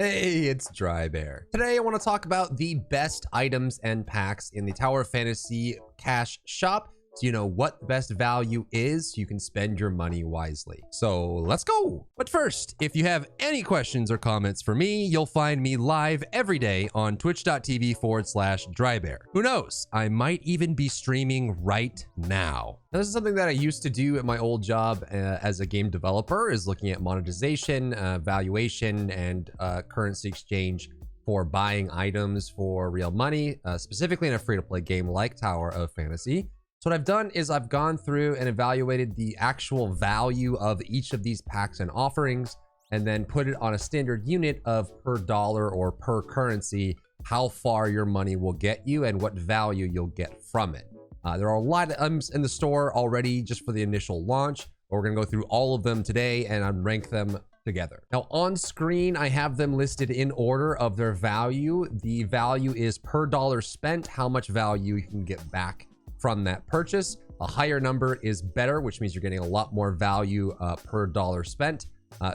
Hey, it's Drybear. Today I want to talk about the best items and packs in the Tower of Fantasy cash shop, so you know what the best value is so you can spend your money wisely. So let's go. But first, if you have any questions or comments for me, you'll find me live every day on twitch.tv/Drybear. Who knows? I might even be streaming right now. Now, this is something that I used to do at my old job as a game developer, is looking at monetization, valuation, and currency exchange for buying items for real money, specifically in a free-to-play game like Tower of Fantasy. So what I've done is I've gone through and evaluated the actual value of each of these packs and offerings, and then put it on a standard unit of per dollar or per currency, how far your money will get you and what value you'll get from it. There are a lot of items in the store already just for the initial launch, but we're gonna go through all of them today and rank them together. Now on screen, I have them listed in order of their value. The value is per dollar spent, how much value you can get back from that purchase. A higher number is better, which means you're getting a lot more value per dollar spent.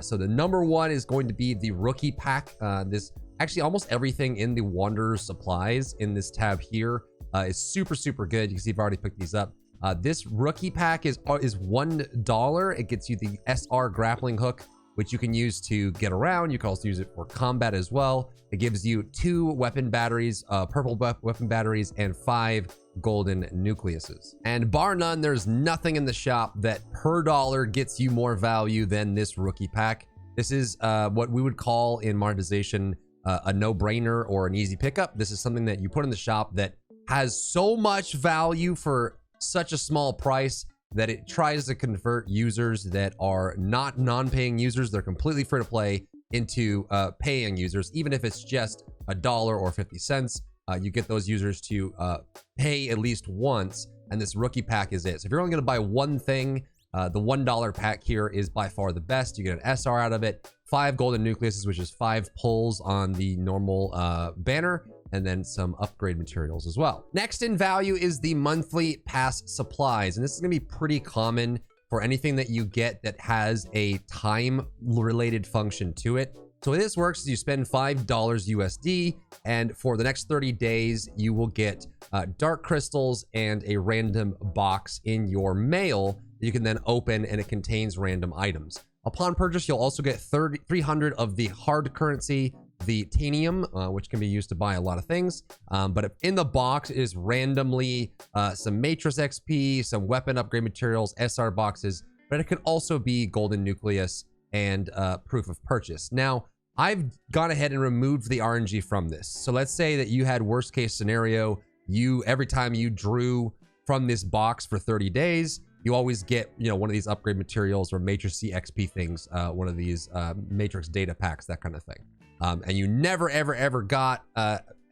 So the number one is going to be the rookie pack. This actually almost everything in the Wanderer's supplies in this tab here is super good. You can see I've already picked these up. This rookie pack is $1. It gets you the SR grappling hook, which you can use to get around. You can also use it for combat as well. It gives you 2 weapon batteries, purple weapon batteries, and 5 golden nucleuses. And bar none, there's nothing in the shop that per dollar gets you more value than this rookie pack. This is what we would call in monetization a no-brainer or an easy pickup. This is something that you put in the shop that has so much value for such a small price that it tries to convert users that are not non-paying users, they're completely free to play, into paying users. Even if it's just $1 or 50 cents, you get those users to pay at least once, and this rookie pack is it. So if you're only going to buy one thing, the $1 pack here is by far the best. You get an SR out of it, 5 golden nucleuses, which is 5 pulls on the normal banner, and then some upgrade materials as well. Next in value is the monthly pass supplies, and this is going to be pretty common for anything that you get that has a time related function to it. So the way this works is you spend $5 USD, and for the next 30 days you will get dark crystals and a random box in your mail that you can then open, and it contains random items. Upon purchase, you'll also get 300 of the hard currency, the tanium, which can be used to buy a lot of things. But in the box is randomly some matrix XP, some weapon upgrade materials, SR boxes, but it can also be golden nucleus and proof of purchase. Now, I've gone ahead and removed the RNG from this. So let's say that you had worst case scenario, every time you drew from this box for 30 days, you always get, one of these upgrade materials or matrix XP things, one of these matrix data packs, that kind of thing. And you never ever got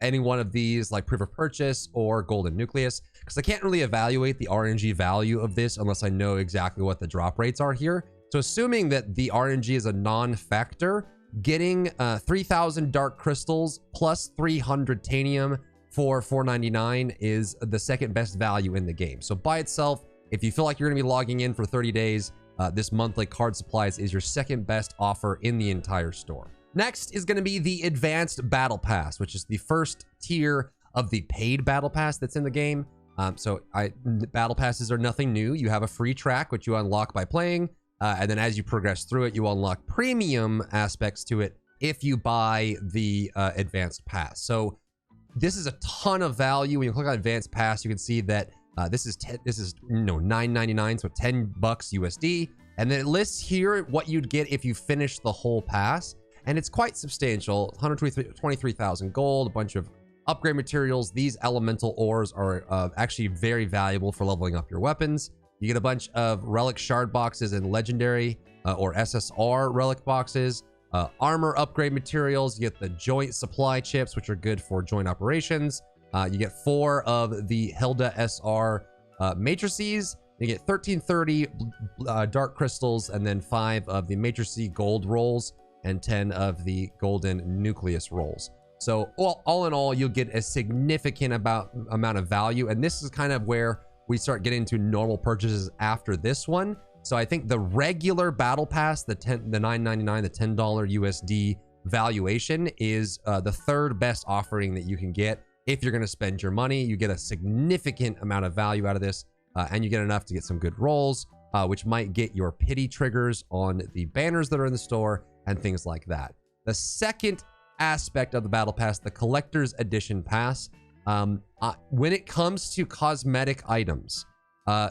any one of these, like proof of purchase or golden nucleus, because I can't really evaluate the RNG value of this unless I know exactly what the drop rates are here. So assuming that the RNG is a non-factor, getting 3,000 dark crystals plus 300 tanium for $4.99 is the second best value in the game. So by itself, if you feel like you're gonna be logging in for 30 days, this monthly card supplies is your second best offer in the entire store. Next is going to be the Advanced Battle Pass, which is the first tier of the paid Battle Pass that's in the game. Battle Passes are nothing new. You have a free track, which you unlock by playing. And then as you progress through it, you unlock premium aspects to it if you buy the Advanced Pass. So this is a ton of value. When you click on Advanced Pass, you can see that this is $9.99, so $10 USD. And then it lists here what you'd get if you finish the whole pass. And it's quite substantial. 123,000 gold, a bunch of upgrade materials. These elemental ores are actually very valuable for leveling up your weapons. You get a bunch of relic shard boxes and legendary or SSR relic boxes, armor upgrade materials. You get the joint supply chips, which are good for joint operations. You get 4 of the Hilda SR matrices. You get 1330 dark crystals, and then 5 of the matrice gold rolls, and 10 of the golden nucleus rolls. So all in all, you'll get a significant amount of value. And this is kind of where we start getting into normal purchases after this one. So I think the regular battle pass, the $9.99, the $10 USD valuation is the third best offering that you can get. If you're going to spend your money, you get a significant amount of value out of this, and you get enough to get some good rolls, which might get your pity triggers on the banners that are in the store and things like that. The second aspect of the battle pass, the collector's edition pass, when it comes to cosmetic items,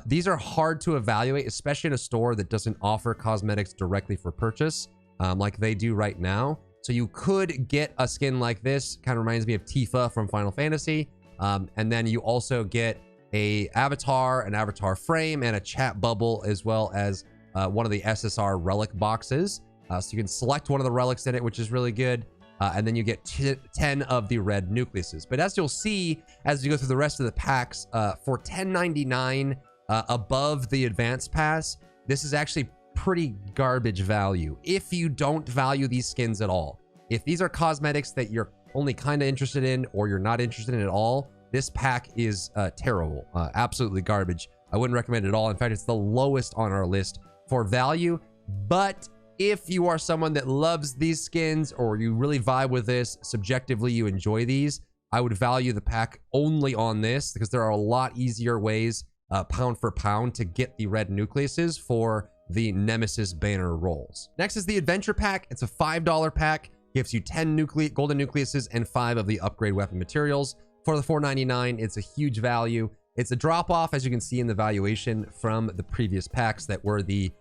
these are hard to evaluate, especially in a store that doesn't offer cosmetics directly for purchase, like they do right now. So you could get a skin like this, kind of reminds me of Tifa from Final Fantasy. And then you also get an avatar frame, and a chat bubble, as well as one of the SSR relic boxes. So you can select one of the relics in it, which is really good. And then you get 10 of the red nucleuses. But as you'll see, as you go through the rest of the packs, for $10.99 above the advanced pass, this is actually pretty garbage value if you don't value these skins at all. If these are cosmetics that you're only kind of interested in, or you're not interested in at all, this pack is terrible, absolutely garbage. I wouldn't recommend it at all. In fact, it's the lowest on our list for value. But if you are someone that loves these skins, or you really vibe with this, subjectively you enjoy these, I would value the pack only on this, because there are a lot easier ways, pound for pound, to get the red nucleuses for the Nemesis banner rolls. Next is the adventure pack. It's a $5 pack, gives you 10 golden nucleuses and 5 of the upgrade weapon materials. For the $4.99, it's a huge value. It's a drop off, as you can see in the valuation, from the previous packs that were the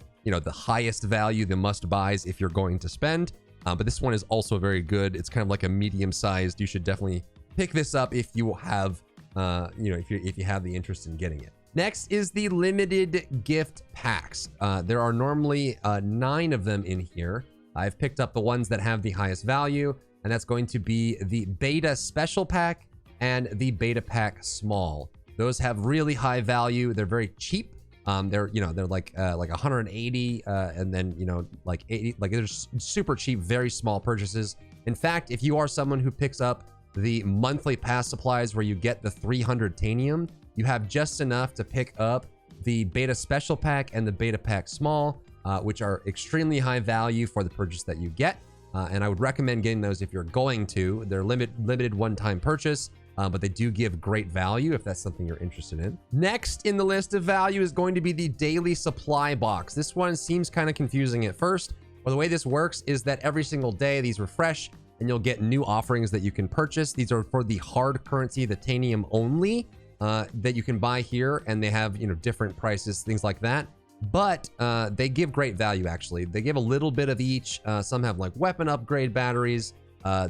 highest value, the must buys if you're going to spend. But this one is also very good. It's kind of like a medium sized. You should definitely pick this up if you have, if you have the interest in getting it. Next is the limited gift packs. There are normally 9 of them in here. I've picked up the ones that have the highest value, and that's going to be the beta special pack and the beta pack small. Those have really high value. They're very cheap. They're like 180, and then like 80. Like, they're super cheap, very small purchases. In fact, if you are someone who picks up the monthly pass supplies where you get the 300 tanium, you have just enough to pick up the beta special pack and the beta pack small, which are extremely high value for the purchase that you get. And I would recommend getting those if you're going to. They're limited one-time purchase, but they do give great value if that's something you're interested in. Next in the list of value is going to be the daily supply box. This one seems kind of confusing at first, but the way this works is that every single day these refresh, and you'll get new offerings that you can purchase. These are for the hard currency, the tanium only, that you can buy here, and they have different prices, things like that. But they give great value, actually. They give a little bit of each. Some have like weapon upgrade batteries.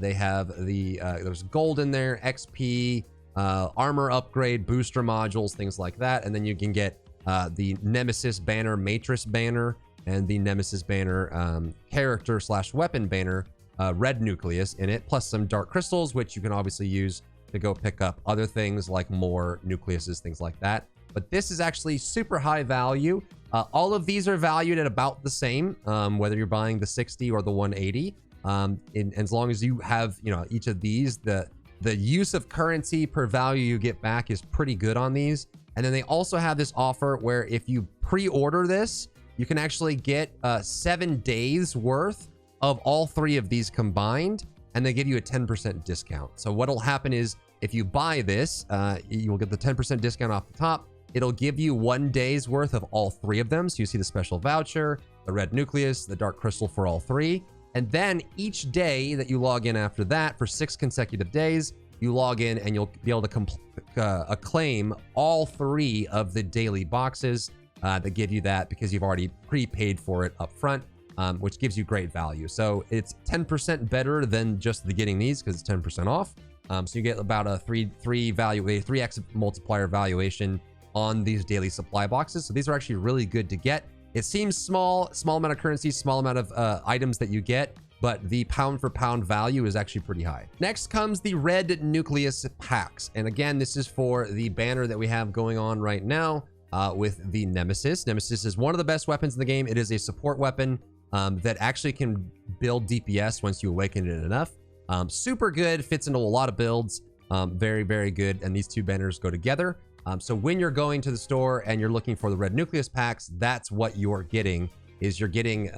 They have there's gold in there, XP, armor upgrade, booster modules, things like that. And then you can get the Nemesis banner, Matrix banner, and the Nemesis banner character / weapon banner, red nucleus in it, plus some dark crystals, which you can obviously use to go pick up other things like more nucleuses, things like that. But this is actually super high value. All of these are valued at about the same, whether you're buying the 60 or the 180. As long as you have, each of these, the use of currency per value you get back is pretty good on these. And then they also have this offer where if you pre-order this, you can actually get 7 days worth of all 3 of these combined, and they give you a 10% discount. So what'll happen is, if you buy this, you will get the 10% discount off the top. It'll give you 1 day's worth of all 3 of them. So you see the special voucher, the red nucleus, the dark crystal for all 3. And then each day that you log in after that, for 6 consecutive days, you log in and you'll be able to claim all 3 of the daily boxes that give you that, because you've already prepaid for it up front, which gives you great value. So it's 10% better than just getting these, because it's 10% off. So you get about a 3x multiplier valuation on these daily supply boxes. So these are actually really good to get. It seems small amount of currency, small amount of items that you get, but the pound for pound value is actually pretty high. Next comes the red Nucleus Packs. And again, this is for the banner that we have going on right now with the Nemesis. Nemesis is one of the best weapons in the game. It is a support weapon that actually can build DPS once you awaken it enough. Super good, fits into a lot of builds. Very, very good. And these 2 banners go together. So when you're going to the store and you're looking for the red Nucleus Packs, that's what you're getting, is you're getting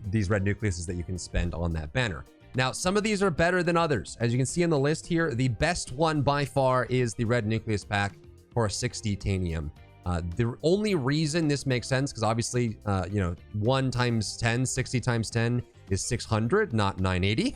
these red nucleuses that you can spend on that banner. Now, some of these are better than others. As you can see on the list here, the best one by far is the red Nucleus Pack for 60 titanium. The only reason this makes sense, because obviously, 1 times 10, 60 times 10 is 600, not 980.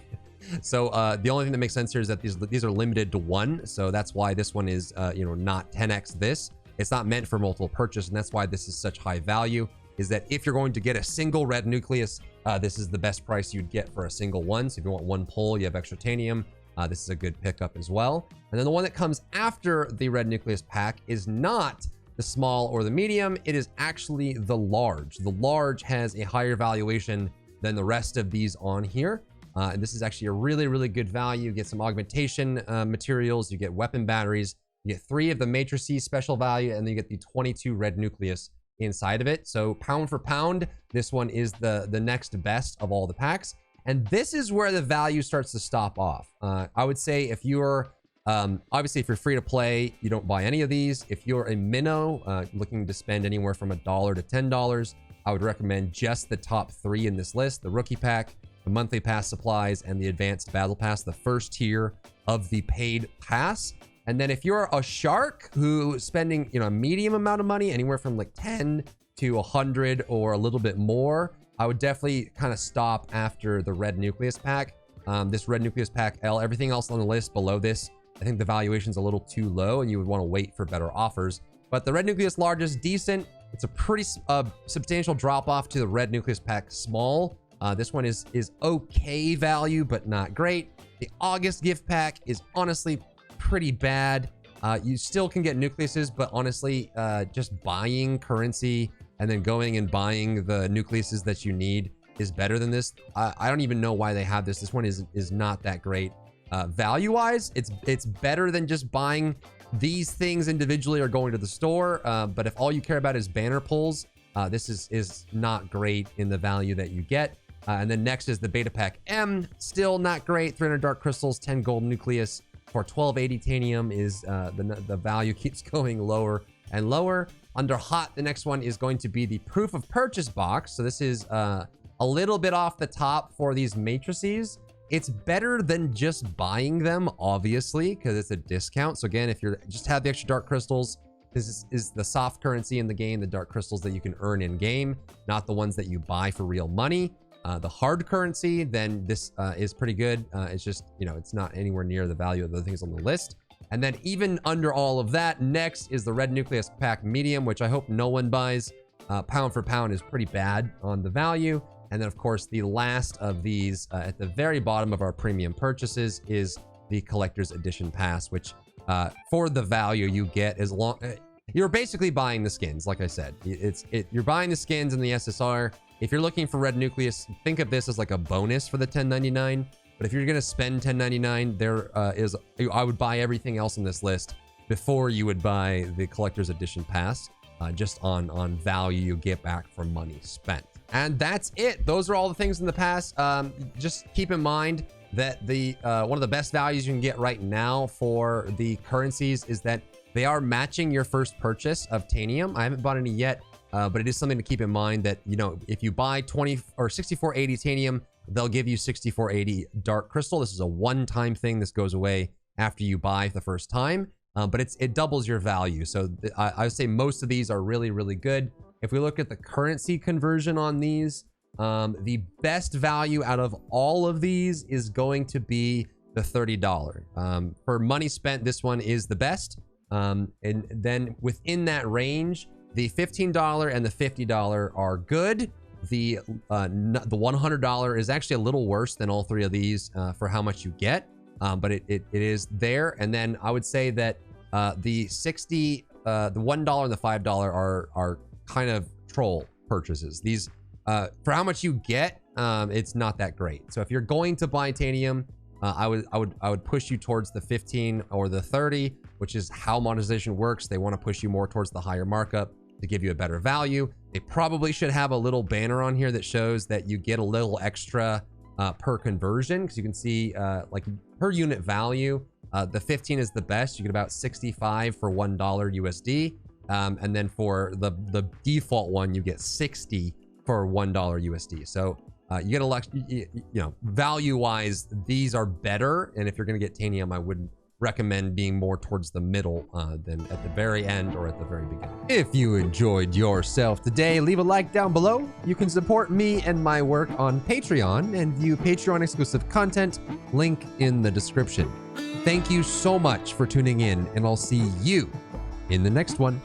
So the only thing that makes sense here is that these are limited to 1. So that's why this one is, not 10x this. It's not meant for multiple purchase, and that's why this is such high value, is that if you're going to get a single red nucleus, this is the best price you'd get for a single one. So if you want one pull, you have extra titanium. This is a good pickup as well. And then the one that comes after the red Nucleus Pack is not the small or the medium. It is actually the large. The large has a higher valuation than the rest of these on here. And this is actually a really, really good value. You get some augmentation materials, you get weapon batteries, you get 3 of the matrices special value, and then you get the 22 red nucleus inside of it. So pound for pound, this one is the next best of all the packs. And this is where the value starts to stop off. I would say if you're, obviously if you're free to play, you don't buy any of these. If you're a minnow looking to spend anywhere from $1 to $10, I would recommend just the top 3 in this list: the rookie pack, the monthly pass supplies, and the advanced battle pass, the first tier of the paid pass. And then if you're a shark who is spending, a medium amount of money, anywhere from like 10 to 100 or a little bit more, I would definitely kind of stop after the red Nucleus Pack. This red Nucleus Pack L, everything else on the list below this, I think the valuation's a little too low and you would want to wait for better offers. But the red Nucleus large is decent. It's a pretty substantial drop off to the red Nucleus Pack small. This one is okay value, but not great. The August gift pack is honestly pretty bad. You still can get nucleuses, but honestly, just buying currency and then going and buying the nucleuses that you need is better than this. I don't even know why they have this. This one is not that great. Value-wise, it's better than just buying these things individually or going to the store. But if all you care about is banner pulls, this is not great in the value that you get. And then next is the Beta Pack M. Still not great. 300 dark crystals, 10 gold nucleus. For 1280 titanium is the value keeps going lower and lower. Under hot, the next one is going to be the proof of purchase box. So this is a little bit off the top for these matrices. It's better than just buying them, obviously, because it's a discount. So again, if you just have the extra dark crystals, this is the soft currency in the game, the dark crystals that you can earn in game, not the ones that you buy for real money. The hard currency, then this is pretty good. It's just, it's not anywhere near the value of the things on the list. And then even under all of that, next is the red Nucleus Pack medium, which I hope no one buys. Pound for pound is pretty bad on the value. And then of course, the last of these at the very bottom of our premium purchases is the collector's edition pass, which for the value you get as long, you're basically buying the skins. Like I said, you're buying the skins in the SSR. If you're looking for red nucleus, think of this as like a bonus for the 1099. But if you're going to spend 1099, I would buy everything else on this list before you would buy the collector's edition pass, just on value you get back from money spent. And that's it. Those are all the things in the past. Just keep in mind that the one of the best values you can get right now for the currencies is that they are matching your first purchase of titanium. I haven't bought any yet. But it is something to keep in mind that, if you buy 20 or 6480 titanium, they'll give you 6480 dark crystal. This is a one-time thing. This goes away after you buy the first time, but it doubles your value. So I would say most of these are really, really good. If we look at the currency conversion on these, the best value out of all of these is going to be the $30. For money spent, this one is the best. And then within that range, the $15 and the $50 are good. The $100 is actually a little worse than all 3 of these for how much you get, but it is there. And then I would say that the $60, the $1 and the $5 are kind of troll purchases. These for how much you get, it's not that great. So if you're going to buy titanium, I would push you towards the 15 or the 30, which is how monetization works. They want to push you more towards the higher markup to give you a better value. They probably should have a little banner on here that shows that you get a little extra per conversion, because you can see like per unit value, the 15 is the best. You get about 65 for $1 USD. And then for the default one, you get 60 for $1 USD. So You get value-wise, these are better. And if you're going to get Tanium, I would recommend being more towards the middle than at the very end or at the very beginning. If you enjoyed yourself today, leave a like down below. You can support me and my work on Patreon and view Patreon exclusive content, link in the description. Thank you so much for tuning in, and I'll see you in the next one.